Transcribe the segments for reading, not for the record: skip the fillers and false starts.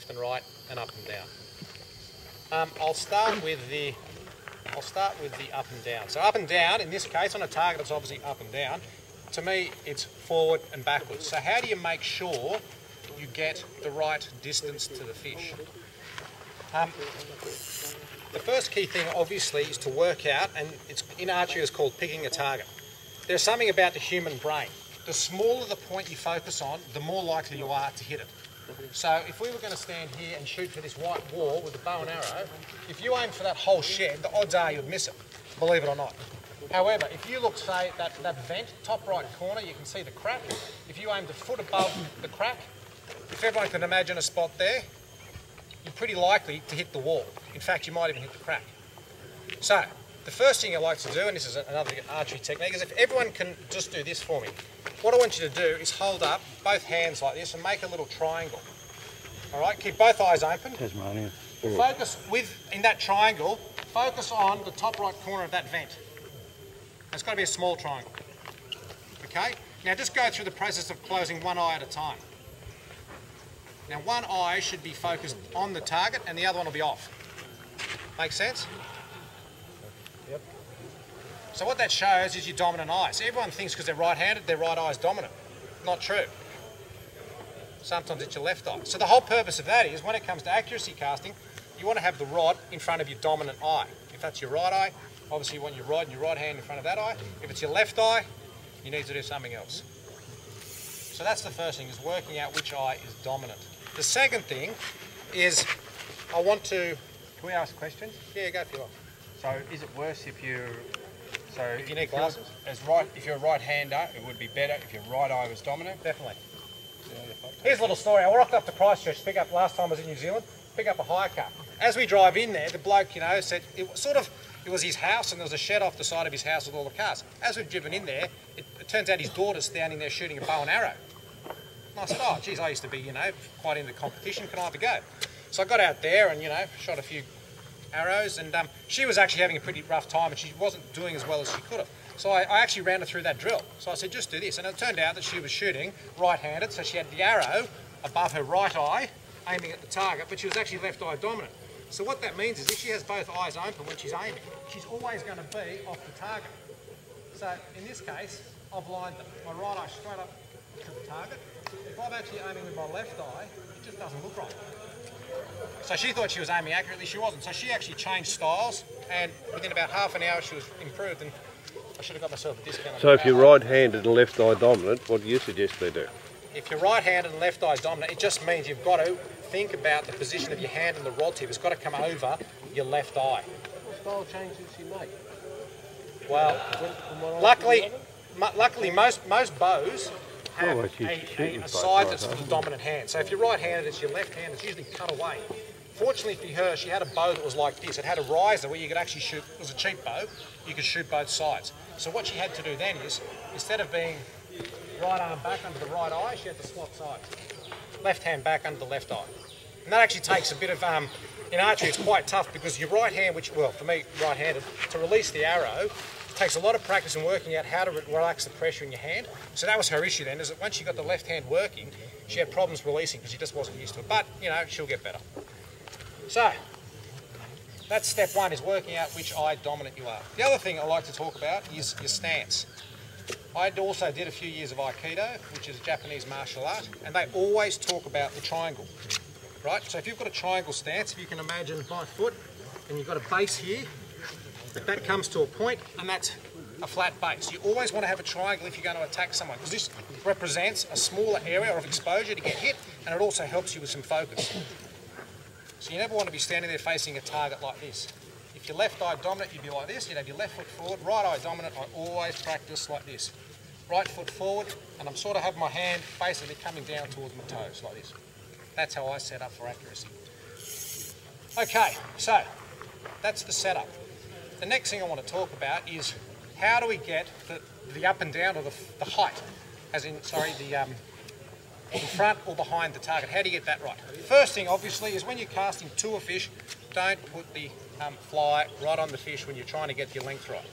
left and right and up and down. I'll start with the up and down. So up and down, in this case, on a target it's obviously up and down. To me, it's forward and backwards. So how do you make sure you get the right distance to the fish? The first key thing, obviously, is to work out, and it's in archery it's called picking a target. There's something about the human brain. The smaller the point you focus on, the more likely you are to hit it. So if we were going to stand here and shoot for this white wall with a bow and arrow, if you aim for that whole shed, the odds are you'd miss it, believe it or not. However, if you look, say, that vent, top right corner, you can see the crack. If you aimed a foot above the crack, if everyone can imagine a spot there, you're pretty likely to hit the wall. In fact, you might even hit the crack. So, the first thing I like to do, and this is another archery technique, is if everyone can just do this for me. What I want you to do is hold up both hands like this and make a little triangle. All right, keep both eyes open. Focus in that triangle, focus on the top right corner of that vent. It's got to be a small triangle. Okay? Now just go through the process of closing one eye at a time. Now one eye should be focused on the target and the other one will be off. Make sense? Yep. So what that shows is your dominant eye. So everyone thinks because they're right-handed, their right eye is dominant. Not true. Sometimes it's your left eye. So the whole purpose of that is when it comes to accuracy casting, you want to have the rod in front of your dominant eye. If that's your right eye, obviously you want your rod and your right hand in front of that eye. If it's your left eye, you need to do something else. So that's the first thing, is working out which eye is dominant. The second thing is, I want to... Can we ask questions? Yeah, go for it. So is it worse if you need glasses? If you're a right-hander, it would be better if your right eye was dominant? Definitely. Here's a little story. I rocked up to Christchurch to pick up, last time I was in New Zealand, pick up a hire car. As we drive in there, the bloke, you know, said, it was his house and there was a shed off the side of his house with all the cars. As we've driven in there, it turns out his daughter's standing there shooting a bow and arrow. And I said, oh, geez, I used to be, you know, quite into competition. Can I have a go? So I got out there and, you know, shot a few arrows, and she was actually having a pretty rough time and she wasn't doing as well as she could have. So I actually ran her through that drill. So I said, just do this. And it turned out that she was shooting right-handed, so she had the arrow above her right eye, aiming at the target, but she was actually left eye dominant. So what that means is if she has both eyes open when she's aiming, she's always going to be off the target. So in this case, I've lined my right eye straight up to the target. If I'm actually aiming with my left eye, it just doesn't look right. So she thought she was aiming accurately, she wasn't. So she actually changed styles, and within about half an hour she was improved, and I should have got myself a discount. So if you're right-handed and left eye dominant, what do you suggest they do? If you're right-handed and left eye dominant, it just means you've got to think about the position of your hand and the rod tip. It's got to come over your left eye. What style changes you make? Well, luckily most bows have a side that's for the dominant hand. So if you're right-handed, it's your left hand. It's usually cut away. Fortunately for her, she had a bow that was like this. It had a riser where you could actually shoot. It was a cheap bow. You could shoot both sides. So what she had to do then is, instead of being right arm back under the right eye, she had to swap sides. Left hand back under the left eye. And that actually takes a bit of, in archery it's quite tough because your right hand, well for me right-handed, to release the arrow, it takes a lot of practice in working out how to relax the pressure in your hand. So that was her issue then, is that once she got the left hand working, she had problems releasing because she just wasn't used to it. But, you know, she'll get better. So, that's step one, is working out which eye dominant you are. The other thing I like to talk about is your stance. I also did a few years of Aikido, which is a Japanese martial art, and they always talk about the triangle, right? So if you've got a triangle stance, if you can imagine my foot, and you've got a base here, that comes to a point, and that's a flat base. You always want to have a triangle if you're going to attack someone, because this represents a smaller area of exposure to get hit, and it also helps you with some focus. So you never want to be standing there facing a target like this. If you're left eye dominant, you'd be like this. You'd have your left foot forward. Right eye dominant, I always practice like this. Right foot forward, and I'm sort of have my hand basically coming down towards my toes like this. That's how I set up for accuracy. Okay, so that's the setup. The next thing I want to talk about is how do we get the up and down, or the height, as in, sorry, the in front or behind the target. How do you get that right? First thing, obviously, is when you're casting to a fish, don't put the fly right on the fish when you're trying to get your length right.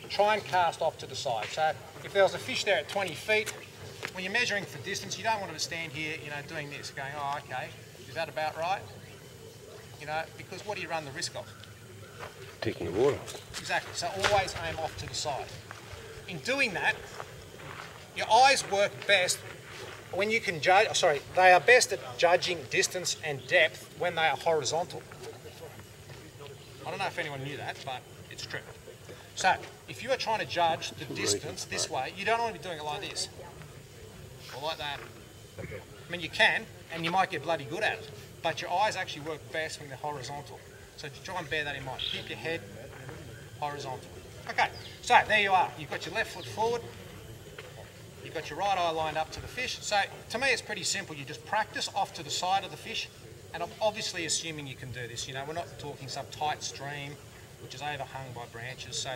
Try and cast off to the side. So if there was a fish there at 20 feet, when you're measuring for distance, you don't want to stand here, you know, doing this, going, oh, okay, Is that about right? You know, because what do you run the risk of? Taking the water. Exactly, so always aim off to the side. In doing that, your eyes work best when you can judge, they are best at judging distance and depth when they are horizontal. I don't know if anyone knew that, but it's true. So, if you are trying to judge the distance this way, you don't want to be doing it like this, or like that. I mean, you can, and you might get bloody good at it, but your eyes actually work best when they're horizontal. So try and bear that in mind. Keep your head horizontal. Okay, so there you are. You've got your left foot forward. You've got your right eye lined up to the fish. So to me, it's pretty simple. You just practice off to the side of the fish, and I'm obviously assuming you can do this. You know, we're not talking some tight stream, which is overhung by branches. So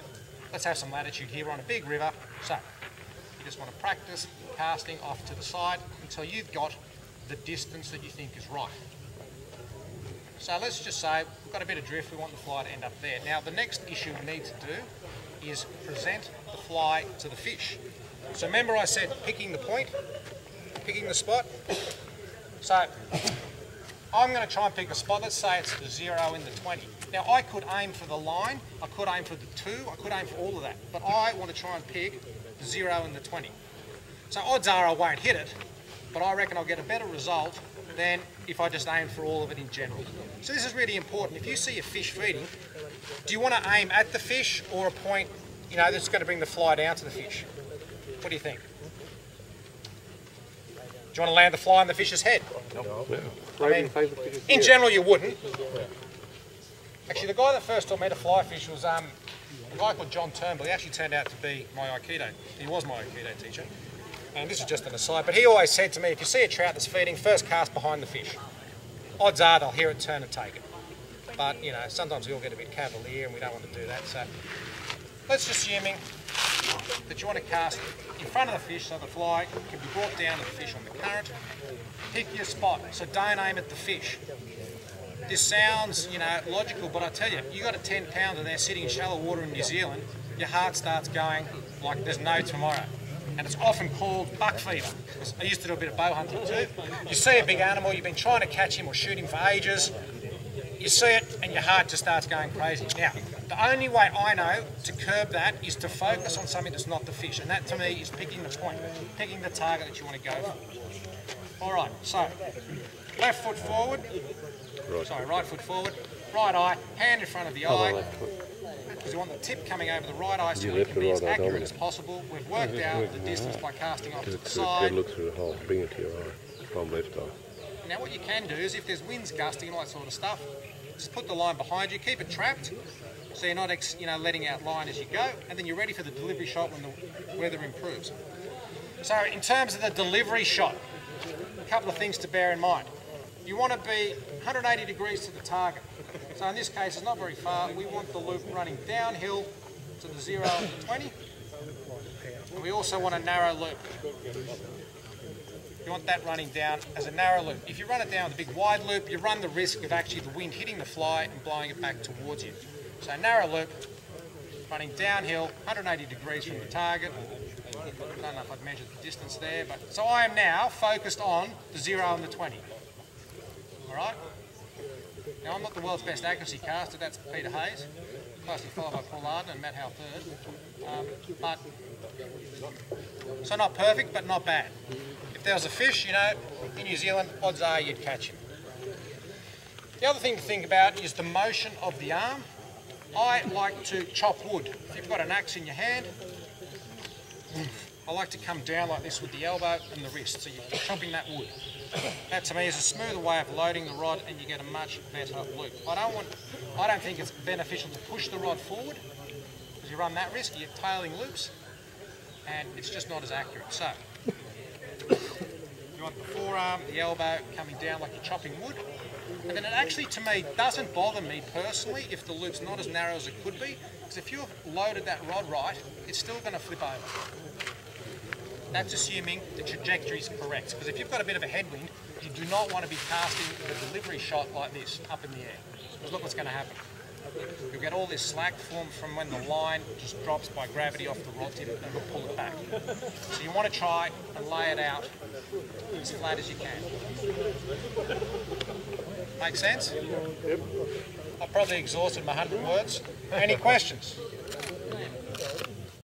let's have some latitude here. We're on a big river. So you just want to practice casting off to the side until you've got the distance that you think is right. So let's just say we've got a bit of drift, we want the fly to end up there. Now the next issue we need to do is present the fly to the fish. So remember I said picking the point, picking the spot. So I'm going to try and pick a spot, let's say it's the 0 in the 20. Now I could aim for the line, I could aim for the 2, I could aim for all of that, but I want to try and pick the 0 in the 20. So odds are I won't hit it, but I reckon I'll get a better result than if I just aim for all of it in general. So this is really important. If you see a fish feeding, do you want to aim at the fish or a point, you know, that's going to bring the fly down to the fish? What do you think? Do you want to land the fly on the fish's head? No. I mean, in general you wouldn't. Actually, the guy that first taught me to fly fish was a guy called John Turnbull. He actually turned out to be my Aikido. He was my Aikido teacher. And this is just an aside, but he always said to me, if you see a trout that's feeding, first cast behind the fish. Odds are they'll hear it turn and take it. But, you know, sometimes we all get a bit cavalier and we don't want to do that. So let's just assuming that you want to cast in front of the fish so the fly can be brought down to the fish on the current. Pick your spot, so don't aim at the fish. This sounds, you know, logical, but I tell you, you got a 10 pounder there sitting in shallow water in New Zealand, your heart starts going like there's no tomorrow. And it's often called buck fever. I used to do a bit of bow hunting too. You see a big animal, you've been trying to catch him or shoot him for ages, you see it and your heart just starts going crazy. Now, the only way I know to curb that is to focus on something that's not the fish, and that to me is picking the point, picking the target that you want to go for. Alright, so left foot forward, right foot forward, right eye, hand in front of the eye, because you want the tip coming over the right eye so you can be as accurate as possible. We've worked out the distance by casting off to the side. Look through the hole, bring it to your eye, from left eye. Now what you can do is if there's winds gusting and all that sort of stuff, just put the line behind you, keep it trapped, so you're not letting out line as you go, and then you're ready for the delivery shot when the weather improves. So in terms of the delivery shot, a couple of things to bear in mind. You want to be 180 degrees to the target. So in this case, it's not very far. We want the loop running downhill to the 0 and the 20. And we also want a narrow loop. You want that running down as a narrow loop. If you run it down with a big wide loop, you run the risk of actually the wind hitting the fly and blowing it back towards you. So narrow loop, running downhill, 180 degrees from the target. I don't know if I've measured the distance there, but so I am now focused on the 0 and the 20. Alright? Now I'm not the world's best accuracy caster, that's Peter Hayes, closely followed by Paul Arden and Matt Howe third. So not perfect, but not bad. If there was a fish, you know, in New Zealand, odds are you'd catch him. The other thing to think about is the motion of the arm. I like to chop wood. If you've got an axe in your hand, I like to come down like this with the elbow and the wrist, so you're chopping that wood. That to me is a smoother way of loading the rod and you get a much better loop. I don't think it's beneficial to push the rod forward because you run that risk, you get tailing loops and it's just not as accurate. So you want the forearm, the elbow coming down like you're chopping wood, and then it actually to me doesn't bother me personally if the loop's not as narrow as it could be, because if you've loaded that rod right, it's still going to flip over. That's assuming the trajectory is correct, because if you've got a bit of a headwind, you do not want to be casting the delivery shot like this, up in the air. Because look what's going to happen. You'll get all this slack formed from when the line just drops by gravity off the rod tip and will pull it back. So you want to try and lay it out as flat as you can. Make sense? Yep. I've probably exhausted my 100 words. Any questions?